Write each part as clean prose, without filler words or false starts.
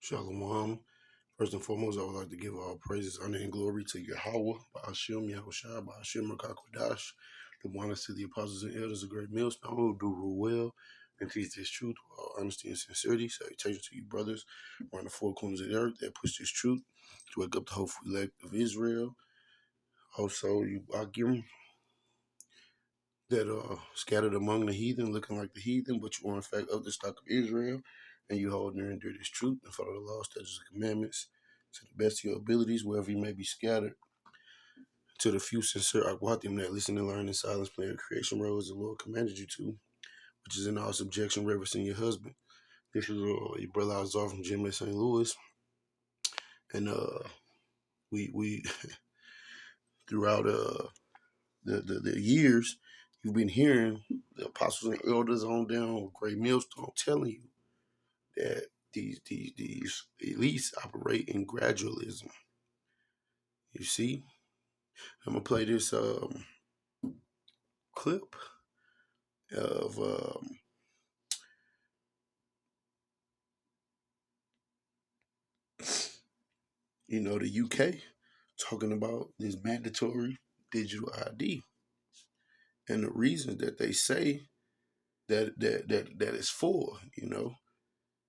Shalom. First and foremost, I would like to give all praises, honor, and glory to Yahweh, Ba'ashem, Yahushua, Ba'ashem, Rakakwadash, the one to the apostles and elders of Great Millstone who do rule well and teach this truth with all honesty and sincerity. Salutations to you, brothers, around the four corners of the earth that push this truth to wake up the hopeful elect of Israel. Also, you Akim that are scattered among the heathen, looking like the heathen, but you are in fact of the stock of Israel, and you hold near and dear this truth and follow the laws, statutes, and commandments to the best of your abilities, wherever you may be scattered. To the few sincere Aquatim that listen and learn in silence, playing creation role as the Lord commanded you to, which is in all subjection, reverencing your husband. This is your brother Azar from Jim St. Louis, and we throughout the years, you've been hearing the apostles and elders on down with Great Millstone telling you that these elites operate in gradualism. You see, I'm gonna play this clip of the UK talking about this mandatory digital ID and the reasons that they say that is for,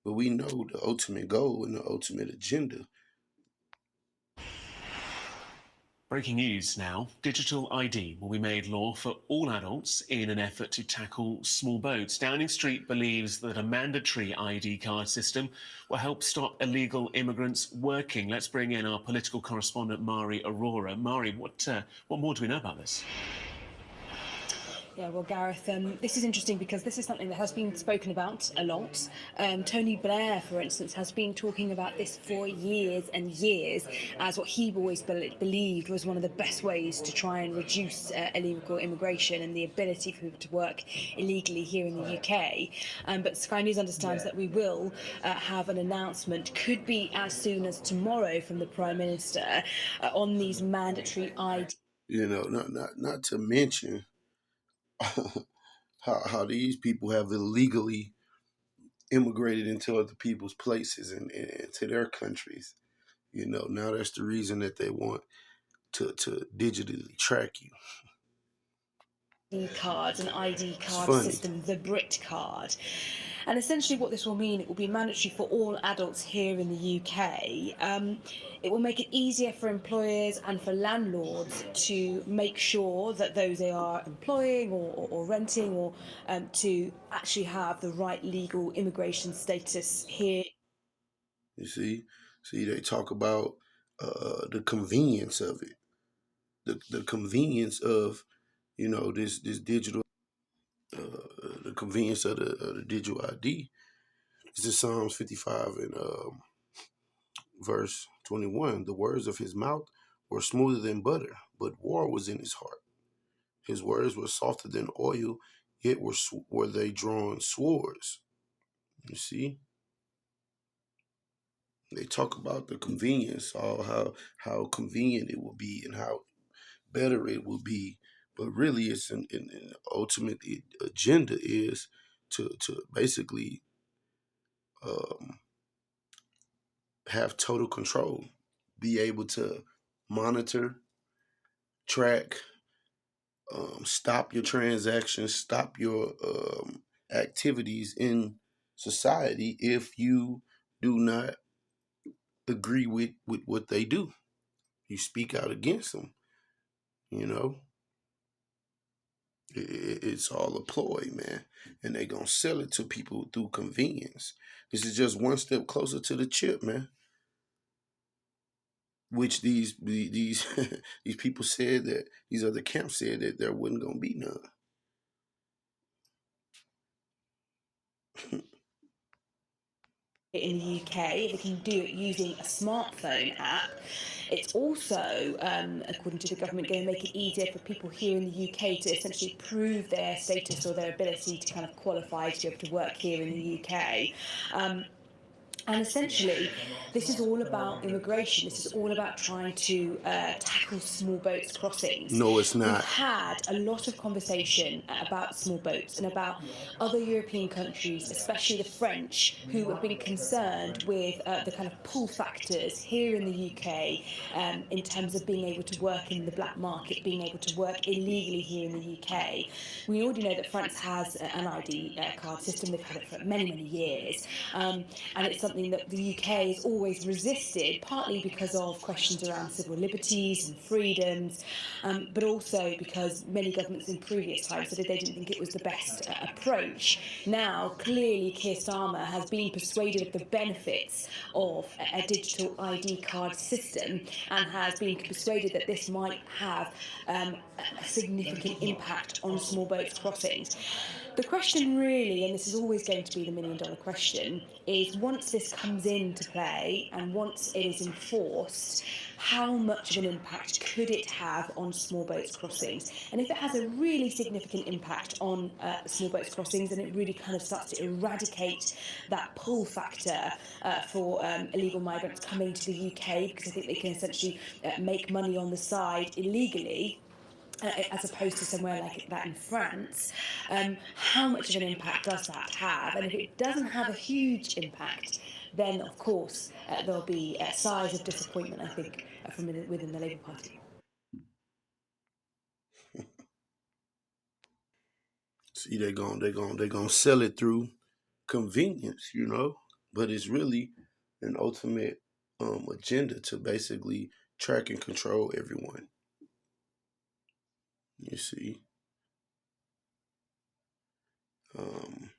but we know the ultimate goal and the ultimate agenda. Breaking news now. Digital ID will be made law for all adults in an effort to tackle small boats. Downing Street believes that a mandatory ID card system will help stop illegal immigrants working. Let's bring in our political correspondent, Mari Aurora. Mari, what more do we know about this? Yeah, well, Gareth, this is interesting because this is something that has been spoken about a lot. Tony Blair, for instance, has been talking about this for years and years as what he always believed was one of the best ways to try and reduce illegal immigration and the ability for people to work illegally here in the UK. But Sky News understands that we will have an announcement, could be as soon as tomorrow, from the Prime Minister on these mandatory ID. Not to mention how these people have illegally immigrated into other people's places and to their countries. Now that's the reason that they want to digitally track you. Cards, an ID card system, the Brit card. And essentially what this will mean, it will be mandatory for all adults here in the UK. It will make it easier for employers and for landlords to make sure that those they are employing or renting or to actually have the right legal immigration status here. You see, they talk about the convenience of it, the convenience of this digital, the convenience of the digital ID. This is Psalms 55 and verse 21. The words of his mouth were smoother than butter, but war was in his heart. His words were softer than oil, yet were they drawn swords. You see? They talk about the convenience, how convenient it will be and how better it will be. But really, it's an ultimate agenda is to basically have total control, be able to monitor, track, stop your transactions, stop your activities in society if you do not agree with what they do. You speak out against them. It's all a ploy, man, and they gonna sell it to people through convenience. This is just one step closer to the chip, man. Which these these people said that these other camps said that there wasn't gonna be none. In the UK, they can do it using a smartphone app. It's also, according to the government, going to make it easier for people here in the UK to essentially prove their status or their ability to kind of qualify to be able to work here in the UK. And essentially, this is all about immigration. This is all about trying to tackle small boats crossings. No, it's We've not. had a lot of conversation about small boats and about other European countries, especially the French, who have been concerned with the kind of pull factors here in the UK in terms of being able to work in the black market, being able to work illegally here in the UK. We already know that France has an ID card system. They've had it for many, many years. And it's something that the UK has always resisted, partly because of questions around civil liberties and freedoms, but also because many governments in previous times said they didn't think it was the best approach. Now, clearly, Keir Starmer has been persuaded of the benefits of a digital ID card system and has been persuaded that this might have a significant impact on small boats crossings. The question really, and this is always going to be the million-dollar question, is once this comes into play and once it is enforced, how much of an impact could it have on small boats crossings? And if it has a really significant impact on small boats crossings, and it really kind of starts to eradicate that pull factor for illegal migrants coming to the UK, because I think they can essentially make money on the side illegally, as opposed to somewhere like that in France, how much of an impact does that have? And if it doesn't have a huge impact, then of course there'll be sighs of disappointment, I think, from within the Labour Party. See, they're gonna sell it through convenience, you know, but it's really an ultimate agenda to basically track and control everyone. You see, let's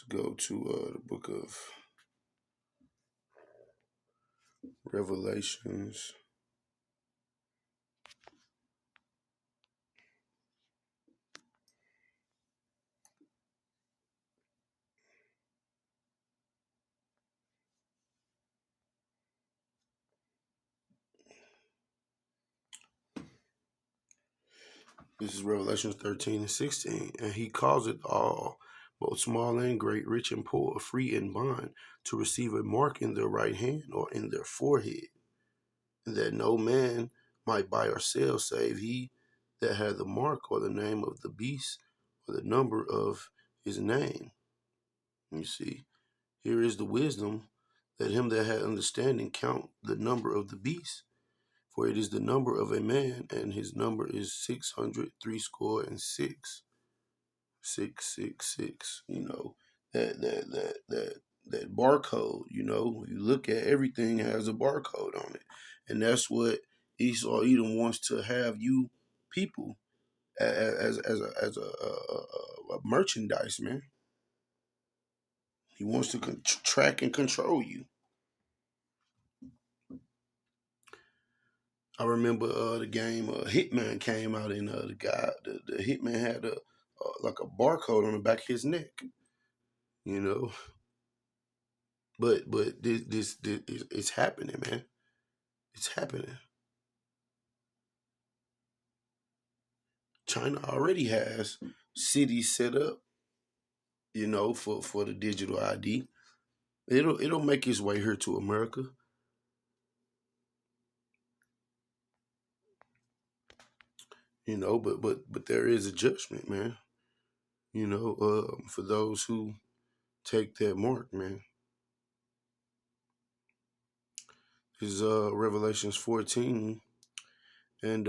go to the book of Revelations. This is Revelation 13 and 16. And he causeth all, both small and great, rich and poor, free and bond, to receive a mark in their right hand or in their forehead, and that no man might buy or sell save he that had the mark or the name of the beast or the number of his name. You see, here is the wisdom, that him that had understanding count the number of the beast, for it is the number of a man, and his number is 666. 666. You know, that barcode. You know, you look at everything has a barcode on it, and that's what Esau Edom wants to have you people as a merchandise, man. He wants to track and control you. I remember the game Hitman came out, and the Hitman had like a barcode on the back of his neck, you know. But this it's happening, man. It's happening. China already has cities set up, you know, for the digital ID. It'll make its way here to America. You know, but there is a judgment, man. You know, for those who take that mark, man. This is Revelations 14, and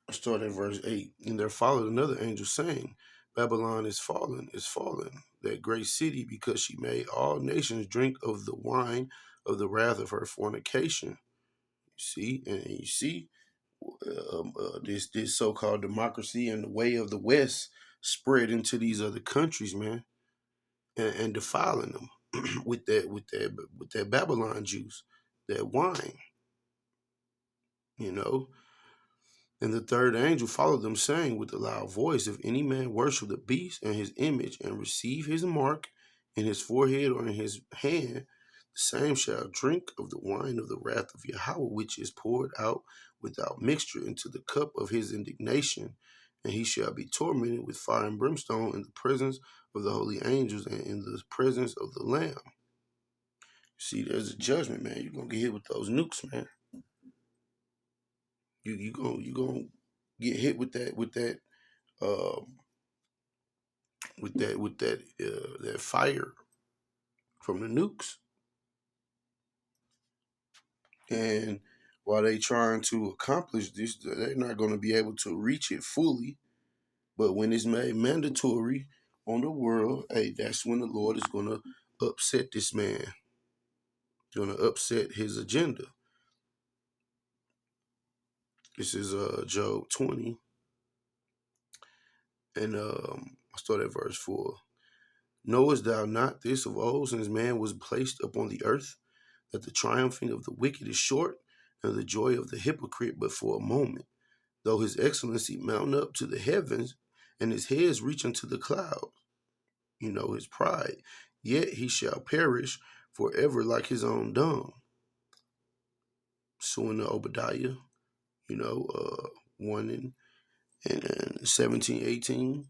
start at verse 8. And there followed another angel saying, Babylon is fallen, that great city, because she made all nations drink of the wine of the wrath of her fornication. You see, and you see this so-called democracy and the way of the West spread into these other countries, man, and defiling them with that Babylon juice, that wine, you know. And the third angel followed them, saying with a loud voice, if any man worship the beast and his image, and receive his mark in his forehead or in his hand, the same shall drink of the wine of the wrath of Yahweh, which is poured out without mixture into the cup of his indignation, and he shall be tormented with fire and brimstone in the presence of the holy angels and in the presence of the Lamb. See, there's a judgment, man. You're gonna get hit with those nukes, man. You gonna get hit with that that fire from the nukes. And while they trying to accomplish this, they're not going to be able to reach it fully. But when it's made mandatory on the world, hey, that's when the Lord is going to upset this man. He's going to upset his agenda. This is Job 20. And I start at verse 4. Knowest thou not this of old, since man was placed upon the earth, that the triumphing of the wicked is short, and the joy of the hypocrite but for a moment? Though his excellency mount up to the heavens, and his heads reach unto the clouds, his pride, yet he shall perish forever like his own dung. So in the Obadiah, 1 and 17, 18.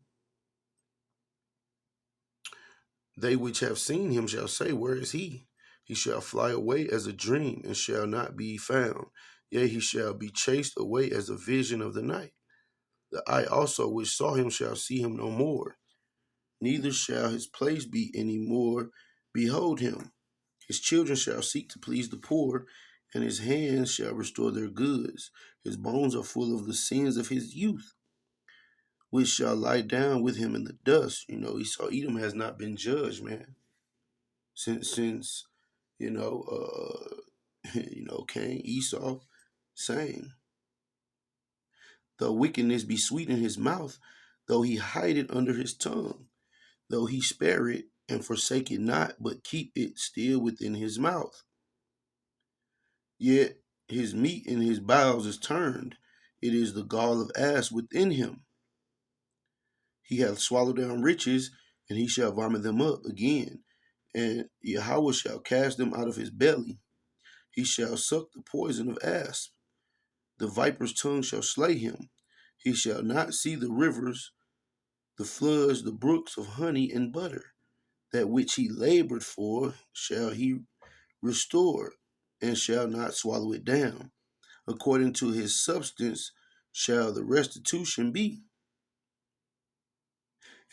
They which have seen him shall say, where is he? He shall fly away as a dream, and shall not be found. Yea, he shall be chased away as a vision of the night. The eye also which saw him shall see him no more. Neither shall his place be any more behold him. His children shall seek to please the poor, and his hands shall restore their goods. His bones are full of the sins of his youth, which shall lie down with him in the dust. Esau Edom has not been judged, man. Since Cain, Esau, same. Though wickedness be sweet in his mouth, though he hide it under his tongue, though he spare it and forsake it not, but keep it still within his mouth. Yet his meat in his bowels is turned, it is the gall of ass within him. He hath swallowed down riches, and he shall vomit them up again, and Yahweh shall cast them out of his belly. He shall suck the poison of asp. The viper's tongue shall slay him. He shall not see the rivers, the floods, the brooks of honey and butter. That which he labored for shall he restore, and shall not swallow it down. According to his substance shall the restitution be.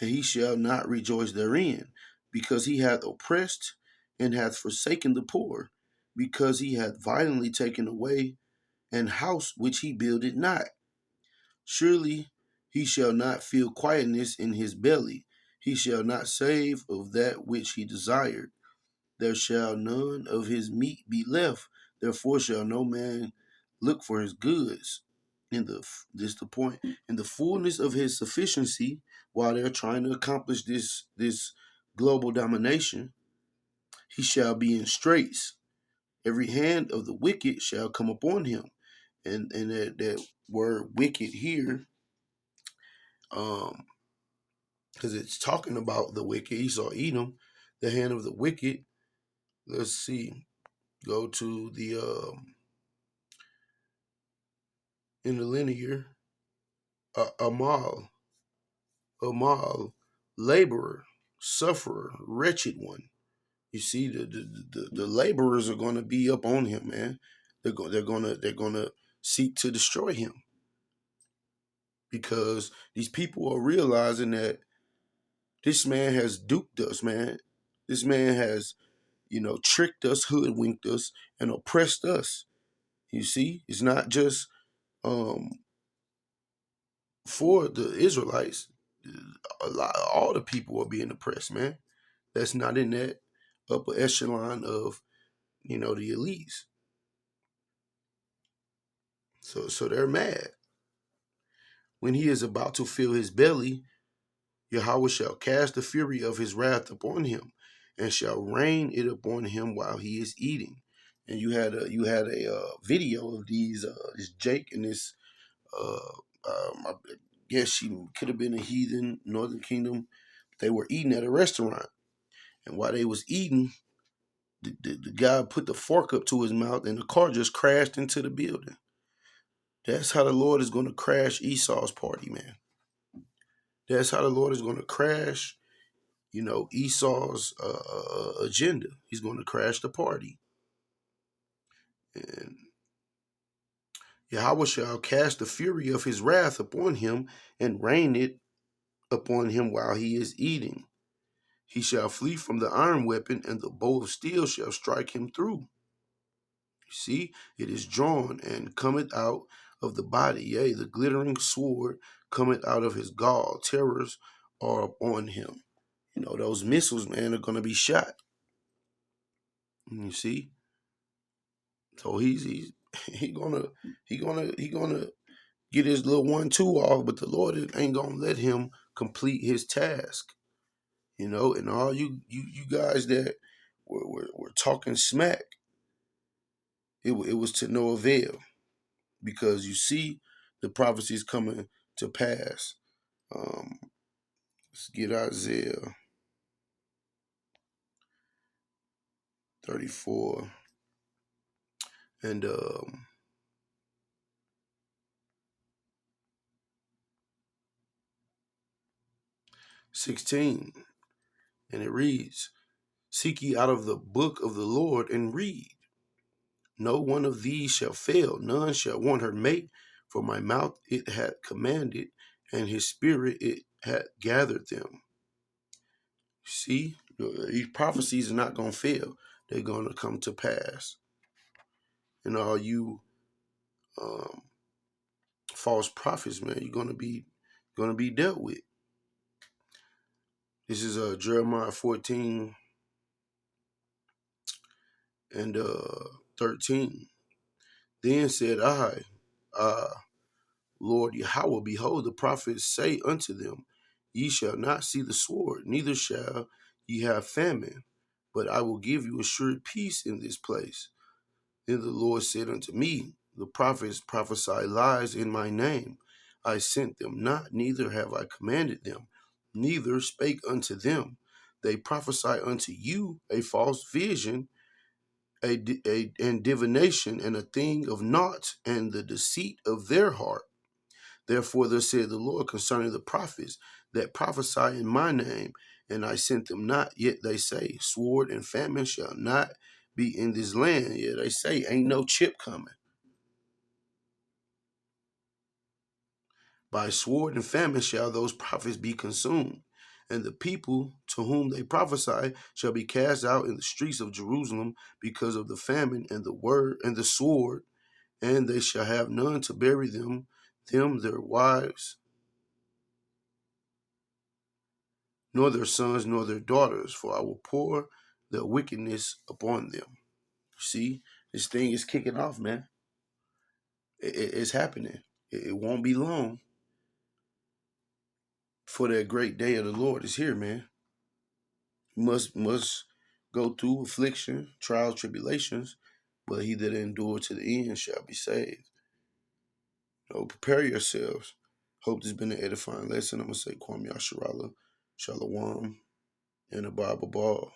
And he shall not rejoice therein, because he hath oppressed and hath forsaken the poor, because he hath violently taken away an house which he builded not. Surely he shall not feel quietness in his belly. He shall not save of that which he desired. There shall none of his meat be left. Therefore shall no man look for his goods. This is the point. In the fullness of his sufficiency, while they're trying to accomplish this global domination, he shall be in straits. Every hand of the wicked shall come upon him. And that word wicked here, because it's talking about the wicked, Esau, Edom, the hand of the wicked. Let's see. Go to the in the linear, Amal, laborer, sufferer, wretched one. You see, the laborers are going to be up on him, man. They're gonna seek to destroy him, because these people are realizing that this man has duped us, man. This man has, tricked us, hoodwinked us, and oppressed us. You see, it's not just for the Israelites. All the people are being oppressed, man. That's not in that upper echelon of, the elites. So they're mad. When he is about to fill his belly, Yahweh shall cast the fury of his wrath upon him, and shall rain it upon him while he is eating. And you had a video of this Jake and this I guess she could have been a heathen, Northern Kingdom. They were eating at a restaurant, and while they was eating, the guy put the fork up to his mouth, and the car just crashed into the building. That's how the Lord is going to crash Esau's party, man. That's how the Lord is going to crash, Esau's agenda. He's going to crash the party. And Yahweh shall cast the fury of his wrath upon him and rain it upon him while he is eating. He shall flee from the iron weapon, and the bow of steel shall strike him through. You see, it is drawn and cometh out of the body, yea, the glittering sword cometh out of his gall. Terrors are upon him. Those missiles, man, are gonna be shot. You see, so he gonna get his little 1-2 off, but the Lord ain't gonna let him complete his task. And all you guys that were talking smack, it was to no avail, because you see the prophecies coming to pass. Let's get Isaiah 34 and 16, and it reads, "Seek ye out of the book of the Lord and read. No one of these shall fail, none shall want her mate, for my mouth it hath commanded, and his spirit it hath gathered them." See, these prophecies are not going to fail. They're going to come to pass. And all you false prophets, man, you're going to be dealt with. This is Jeremiah 14 and 13. Then said I, Lord Yahweh, behold, the prophets say unto them, Ye shall not see the sword, neither shall ye have famine, but I will give you assured peace in this place. Then the Lord said unto me, The prophets prophesy lies in my name. I sent them not, neither have I commanded them, neither spake unto them. They prophesy unto you a false vision, and divination, and a thing of naught, and the deceit of their heart. Therefore thus said the Lord concerning the prophets that prophesy in my name, and I sent them not, yet they say, Sword and famine shall not be in this land. Yet they say, ain't no chip coming. By sword and famine shall those prophets be consumed, and the people to whom they prophesy shall be cast out in the streets of Jerusalem because of the famine and the word and the sword, and they shall have none to bury them, their wives, nor their sons, nor their daughters, for I will pour their wickedness upon them. See, this thing is kicking off, man. It's happening. It won't be long for that great day of the Lord is here, man. Must go through affliction, trials, tribulations, but he that endure to the end shall be saved. Prepare yourselves. Hope this has been an edifying lesson. I'm going to say Kwame Yasharala, Shalom, and a Bible Ball.